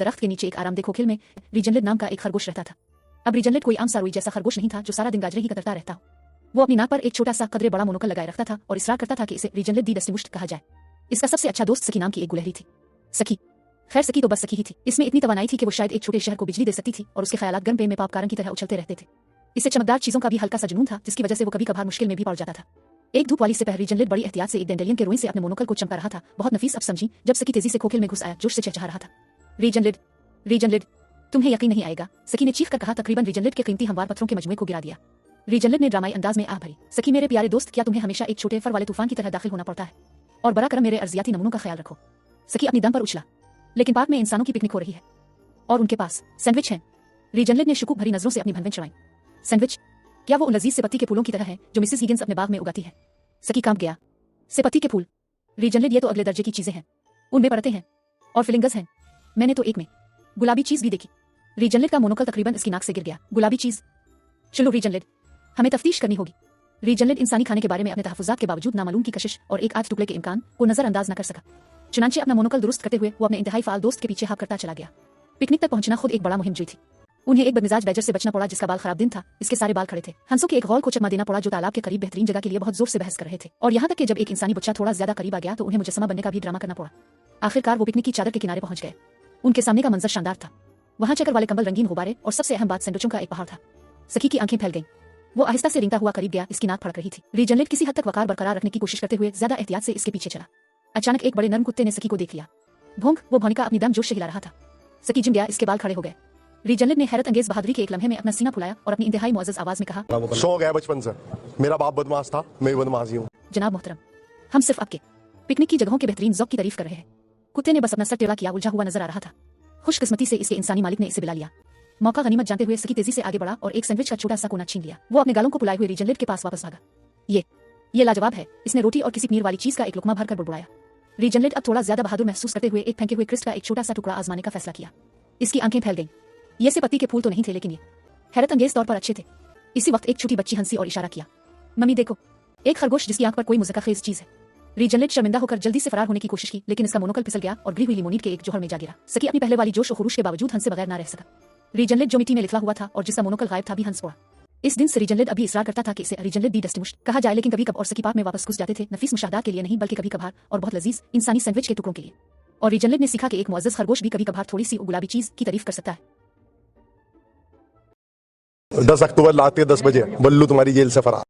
दरख्त के नीचे एक आरामदेह खोखिल में रीजनलिड नाम का एक खरगोश रहता था। अब रीजनलिड कोई आम सारोई जैसा खरगोश नहीं था जो सारा दिन गाजरे ही कतरता रहता हो। वो अपनी नाक पर एक छोटा सा कदरे बड़ा मोनोकल लगाए रखता था और इसरार करता था कि इसे रीजनलिड दी डस्टिमुश्त कहा जाए। इसका सबसे अच्छा दोस्त सखी नाम की एक गुलहरी थी। सखी, खैर सखी तो बस सखी ही थी। इसमें इतनी तवानाई थी कि वो शायद एक छोटे शहर को बिजली दे सकती थी और उसके ख्यालात गर्म पेन में पापकारन की तरह उछलते रहते थे। इससे चमकदार चीजों का भी हल्का सा जुनून था जिसकी वजह से वो कभी कभार मुश्किल में भी पड़ जाता था। एक धूप वाली सिपहर रीजनलिड बड़ी एहतियात से एक डेंडेलियन के रोए से अपने मोनोकल को चमका रहा था। बहुत नफीस अब समझी जब सखी तेजी से खोखिल में घुस आया, जोश से चहचहा रहा था। रीजनलिड, रीजनलिड, तुम्हें यकीन नहीं आएगा, सखी ने चीख कर कहा। तकरीबन रीजनलिड के कीमती हमवार पत्थरों के मजमुए को गिरा दिया। रीजनलिड ने ड्रामाई अंदाज में आह भरी। सखी मेरे प्यारे दोस्त, क्या तुम्हें हमेशा एक छोटे फर वाले तूफान की तरह दाखिल होना पड़ता है? और बरा करम मेरे अर्जियाती नमूनों का ख्याल रखो। सखी अपनी दम पर उछला। लेकिन पार्क में इंसानों की पिकनिक हो रही है और उनके पास सैंडविच है। रीजनलिड ने शुकूक भरी नजरों से अपनी भनभन चढ़ाई। सैंडविच? क्या वो उन लजीज से पत्ती के फूलों की तरह है जो मिसेस हिगिंस अपने बाग में उगाती है? सखी कांप गया। से पत्ती के फूल? रीजनलिड, ये तो अगले दर्जे की चीजें हैं। उनमें परतें हैं और फिलिंगर्स हैं। मैंने तो एक में गुलाबी चीज भी देखी। रीजनलिड का मोनोकल तकरीबन इसकी नाक से गिर गया। गुलाबी चीज? चलो रीजनलिड, हमें तफ्तीश करनी होगी। रीजनलिड इंसानी खाने के बारे में अपने तहफुजात के बावजूद नामालूम की कशिश और एक आध टुकड़े के इम्कान को नजरअंदाज न कर सका। चुनांचे अपना मोनोकल दुरुस्त करते हुए वो अपने इंतहाई फाल दोस्त के पीछे हाँक करता चला गया। पिकनिक तक पहुंचना खुद एक बड़ा मुहिम जुई थी। उन्हें एक बदमिजाज बैजर से बचना पड़ा जिसका बाल खराब दिन था। इसके सारे बाल खड़े थे। हंसों के एक गौल को चकमा देना पड़ा जो तालाब के करीब बेहतरीन जगह के लिए बहुत जोर से बहस कर रहे थे। और यहाँ तक कि जब एक इंसानी बच्चा थोड़ा ज्यादा करीब आ गया तो उन्हें मुजस्समा बनने का भी ड्रामा करना पड़ा। आखिरकार वो पिकनिक की चादर के किनारे पहुंच गए। उनके सामने का मंजर शानदार था। वहां चकर वाले कंबल, रंगीन गुब्बारे और सबसे अहम बात सैंडविचों का एक पहाड़ था। सखी की आंखें फैल गईं। वो आहिस्ता से रेंगता हुआ करीब गया। इसकी नाक फड़क रही थी। रीजनलिड किसी हद तक वकार बरकरार रखने की कोशिश करते हुए ज्यादा एहतियात से इसके पीछे चला। अचानक एक बड़े नर्म कुत्ते ने सखी को देख लिया। भोंक, वो भौंका अपनी दम जोश से हिला रहा था। सखी जिम गया, इसके बाल खड़े हो गए। रीजनलिड ने हैरत अंगेज बहादुरी के एक लम्हे में अपना सीना फुलाया और अपनी इंतहाई मुअज़्ज़ज़ आवाज में कहा, शौक है बचपन से। मेरा बाप बदमाश था, मैं बदमाश हूँ। जनाब मोहतरम, हम सिर्फ आपके पिकनिक की जगहों के बेहतरीन ज़ौक़ की तारीफ कर रहे हैं। कुत्ते ने बस अपना सर टेढ़ा किया, उलझा हुआ नजर आ रहा था। खुशकिस्मती से इसके इंसानी मालिक ने इसे बुला लिया। मौका गनीमत जानते हुए सखी तेजी से आगे बढ़ा और एक सैंडविच का छोटा सा कोना छीन लिया। वो अपने गालों को फुलाए हुए रीजनलिड के पास वापस भागा। ये लाजवाब है, इसने रोटी और किसी पनीर वाली चीज का एक लुकमा भरकर बुड़बुड़ाया। रीजनलिड अब थोड़ा ज्यादा बहादुर महसूस करते हुए एक फेंके हुए क्रिस्प का एक छोटा सा टुकड़ा आजमाने का फैसला किया। इसकी आंखें फैल गईं। ये से पत्ती के फूल तो नहीं थे, लेकिन ये हैरत अंगेज तौर पर अच्छे थे। इसी वक्त एक छोटी बच्ची हंसी और इशारा किया। मम्मी देखो, एक खरगोश जिसकी आंख पर कोई मुज़क्किर चीज है। रीजनलिड शर्मिंदा होकर जल्दी से फरार होने की कोशिश की, लेकिन इसका मोनोकल फिसल गया और गिरी हुई लिमोनीड के एक जोहर में जा गिरा। सखी अपनी पहले वाली जोश और खुरूश के बावजूद हंस से बगैर ना रह सका। रीजनलिड जो मिट्टी में लिखला हुआ था और जिसका मोनोकल गायब था भी हंस पड़ा। इस दिन से रीजनलिड अभी इसरार करता था कि इसे रीजनलिड दी डस्टिमुश्त कहा जाए, लेकिन कभी कब और सखी पार्क में वापस घुस जाते थे, नफीस मुशाहदात के लिए नहीं बल्कि कभी कभार और बहुत लजीज इंसानी सैंडविच के टुकड़ों के लिए। और रीजनलिड ने सीखा कि एक मुअज़्ज़ज़ खरगोश भी कभी कभार थोड़ी सी गुलाबी चीज की तारीफ कर सकता है। 10 अक्टूबर रात के 10 बजे बल्लू तुम्हारी जेल से फरार।